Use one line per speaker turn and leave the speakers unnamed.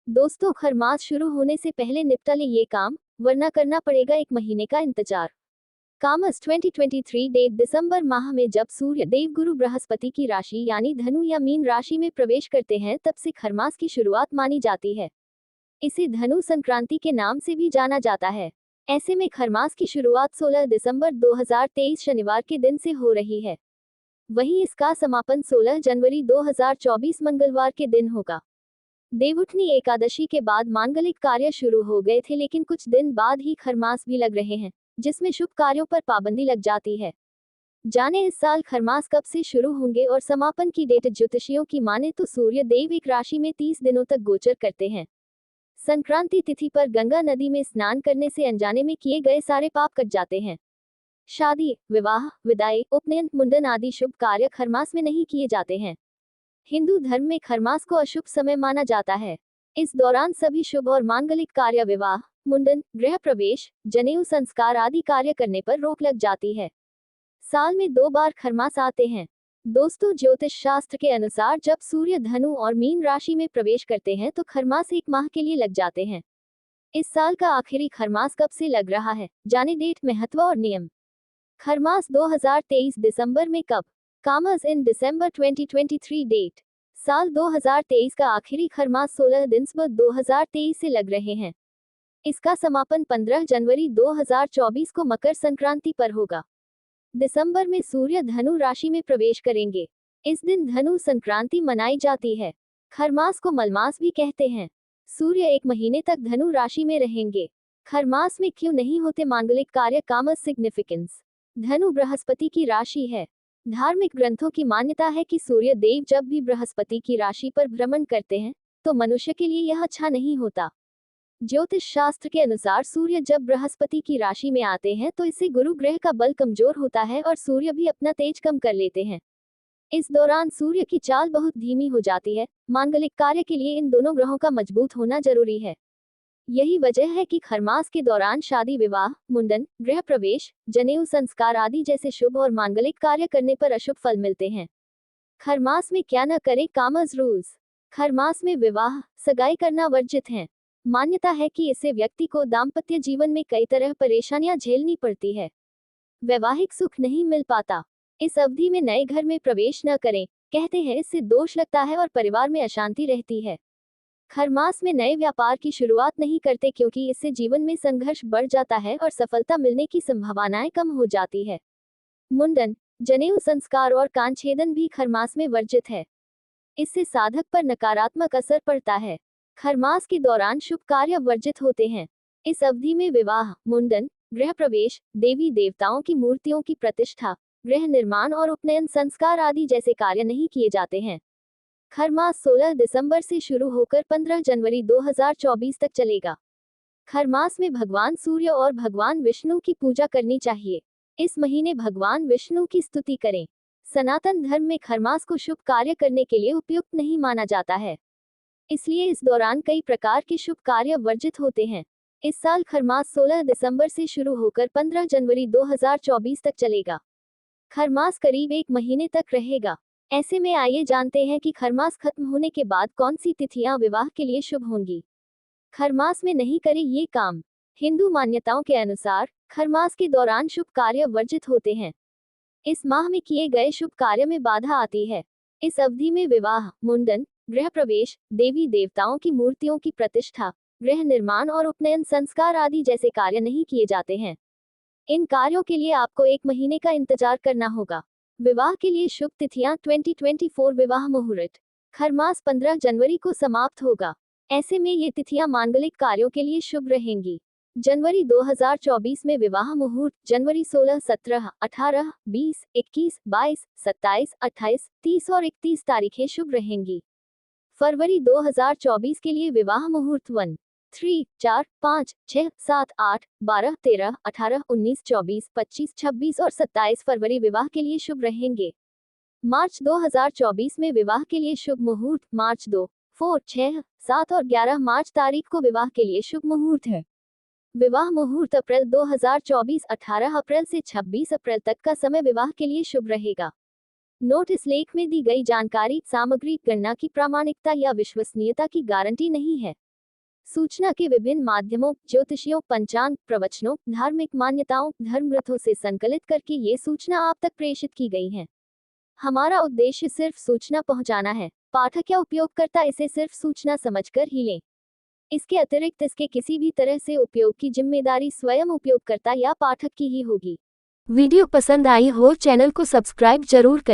दोस्तों, खरमास शुरू होने से पहले निपटा ले ये काम, वरना करना पड़ेगा 1 महीने का इंतजार। कामस 2023 डेट दिसंबर माह में जब सूर्य देव गुरु बृहस्पति की राशि यानी धनु या मीन राशि में प्रवेश करते हैं, तब से खरमास की शुरुआत मानी जाती है। इसे धनु संक्रांति के नाम से भी जाना जाता है। ऐसे में खरमास की शुरुआत 16 दिसंबर 2023 शनिवार के दिन से हो रही है। वहीं इसका समापन 16 जनवरी 2024 मंगलवार के दिन होगा। देवउठनी एकादशी के बाद मांगलिक कार्य शुरू हो गए थे, लेकिन कुछ दिन बाद ही खरमास भी लग रहे हैं, जिसमें शुभ कार्यों पर पाबंदी लग जाती है। जाने इस साल खरमास कब से शुरू होंगे और समापन की डेट। ज्योतिषियों की माने तो सूर्य देव एक राशि में 30 दिनों तक गोचर करते हैं। संक्रांति तिथि पर गंगा नदी में स्नान करने से अनजाने में किए गए सारे पाप कट जाते हैं। शादी, विवाह, विदाई, उपनयन, मुंडन आदि शुभ कार्य खरमास में नहीं किए जाते हैं। हिंदू धर्म में खरमास को अशुभ समय माना जाता है। इस दौरान सभी शुभ और मांगलिक कार्य, विवाह, मुंडन, गृह प्रवेश, जनेऊ संस्कार आदि कार्य करने पर रोक लग जाती है। साल में 2 बार खरमास आते हैं। दोस्तों, ज्योतिष शास्त्र के अनुसार जब सूर्य धनु और मीन राशि में प्रवेश करते हैं तो खरमास 1 माह के लिए लग जाते हैं। इस साल का आखिरी खरमास कब से लग रहा है, जाने डेट, महत्व और नियम। खरमास 2023 दिसंबर में कब? कामर्स इन दिसंबर 2023 डेट। साल 2023 का आखिरी खरमास 16 दिसंबर 2023 से लग रहे हैं। इसका समापन 15 जनवरी 2024 को मकर संक्रांति पर होगा। दिसंबर में सूर्य धनु राशि में प्रवेश करेंगे। इस दिन धनु संक्रांति मनाई जाती है। खरमास को मलमास भी कहते हैं। सूर्य 1 महीने तक धनु राशि में रहेंगे। खरमास में क्यों नहीं होते मांगलिक कार्य? Commerce significance. धनु बृहस्पति की राशि है। धार्मिक ग्रंथों की मान्यता है कि सूर्य देव जब भी बृहस्पति की राशि पर भ्रमण करते हैं तो मनुष्य के लिए यह अच्छा नहीं होता। ज्योतिष शास्त्र के अनुसार सूर्य जब बृहस्पति की राशि में आते हैं तो इससे गुरु ग्रह का बल कमजोर होता है और सूर्य भी अपना तेज कम कर लेते हैं। इस दौरान सूर्य की चाल बहुत धीमी हो जाती है। मांगलिक कार्य के लिए इन दोनों ग्रहों का मजबूत होना जरूरी है। यही वजह है कि खरमास के दौरान शादी, विवाह, मुंडन, गृह प्रवेश, जनेऊ संस्कार आदि जैसे शुभ और मांगलिक कार्य करने पर अशुभ फल मिलते हैं। खरमास में क्या न करें? Commerce rules. खरमास में विवाह, सगाई करना वर्जित है। मान्यता है कि इससे व्यक्ति को दाम्पत्य जीवन में कई तरह परेशानियां झेलनी पड़ती है। वैवाहिक सुख नहीं मिल पाता। इस अवधि में नए घर में प्रवेश न करें, कहते हैं इससे दोष लगता है और परिवार में अशांति रहती है। खरमास में नए व्यापार की शुरुआत नहीं करते, क्योंकि इससे जीवन में संघर्ष बढ़ जाता है और सफलता मिलने की संभावनाएं कम हो जाती है। मुंडन, जनेऊ संस्कार और कांछेदन भी खरमास में वर्जित है। इससे साधक पर नकारात्मक असर पड़ता है। खरमास के दौरान शुभ कार्य वर्जित होते हैं। इस अवधि में विवाह, मुंडन, गृह प्रवेश, देवी देवताओं की मूर्तियों की प्रतिष्ठा, गृह निर्माण और उपनयन संस्कार आदि जैसे कार्य नहीं किए जाते हैं। खरमास 16 दिसंबर से शुरू होकर 15 जनवरी 2024 तक चलेगा। खरमास में भगवान सूर्य और भगवान विष्णु की पूजा करनी चाहिए। इस महीने भगवान विष्णु की स्तुति करें। सनातन धर्म में खरमास को शुभ कार्य करने के लिए उपयुक्त नहीं माना जाता है, इसलिए इस दौरान कई प्रकार के शुभ कार्य वर्जित होते हैं। इस साल खरमास 16 दिसंबर से शुरू होकर 15 जनवरी 2024 तक चलेगा। खरमास करीब 1 महीने तक रहेगा। ऐसे में आइए जानते हैं कि खरमास खत्म होने के बाद कौन सी तिथियां विवाह के लिए शुभ होंगी। खरमास में नहीं करें ये काम। हिंदू मान्यताओं के अनुसार खरमास के दौरान शुभ कार्य वर्जित होते हैं। इस माह में किए गए शुभ कार्य में बाधा आती है। इस अवधि में विवाह, मुंडन, गृह प्रवेश, देवी देवताओं की मूर्तियों की प्रतिष्ठा, गृह निर्माण और उपनयन संस्कार आदि जैसे कार्य नहीं किए जाते हैं। इन कार्यों के लिए आपको 1 महीने का इंतजार करना होगा। विवाह के लिए शुभ तिथियां 2024 विवाह मुहूर्त। खरमास 15 जनवरी को समाप्त होगा। ऐसे में ये तिथियां मांगलिक कार्यों के लिए शुभ रहेंगी। जनवरी 2024 में विवाह मुहूर्त जनवरी 16, 17, 18, 20, 21, 22, 27, 28, 30 और 31 तारीखें शुभ रहेंगी। फरवरी 2024 के लिए विवाह मुहूर्त 1, 3, 4, 5, 6, 7, 8, 12, 13, 18, 19, 24, 25, 26 और 27 फरवरी विवाह के लिए शुभ रहेंगे। मार्च 2024 में विवाह के लिए शुभ मुहूर्त मार्च 2, 4, 6, 7 और 11 मार्च तारीख को विवाह के लिए शुभ मुहूर्त है। विवाह मुहूर्त अप्रैल 2024 18 अप्रैल से 26 अप्रैल तक का समय विवाह के लिए शुभ रहेगा। नोट: इस लेख में दी गई जानकारी सामग्री गणना की प्रामाणिकता या विश्वसनीयता की गारंटी नहीं है। सूचना के विभिन्न माध्यमों, ज्योतिषियों, पंचांग, प्रवचनों, धार्मिक मान्यताओं, धर्म ग्रंथों से संकलित करके ये सूचना आप तक प्रेषित की गई है। हमारा उद्देश्य सिर्फ सूचना पहुंचाना है। पाठक या उपयोगकर्ता इसे सिर्फ सूचना समझकर ही लें। इसके अतिरिक्त इसके किसी भी तरह से उपयोग की जिम्मेदारी स्वयं उपयोगकर्ता या पाठक की ही होगी। वीडियो पसंद आई हो चैनल को सब्सक्राइब जरूर करें।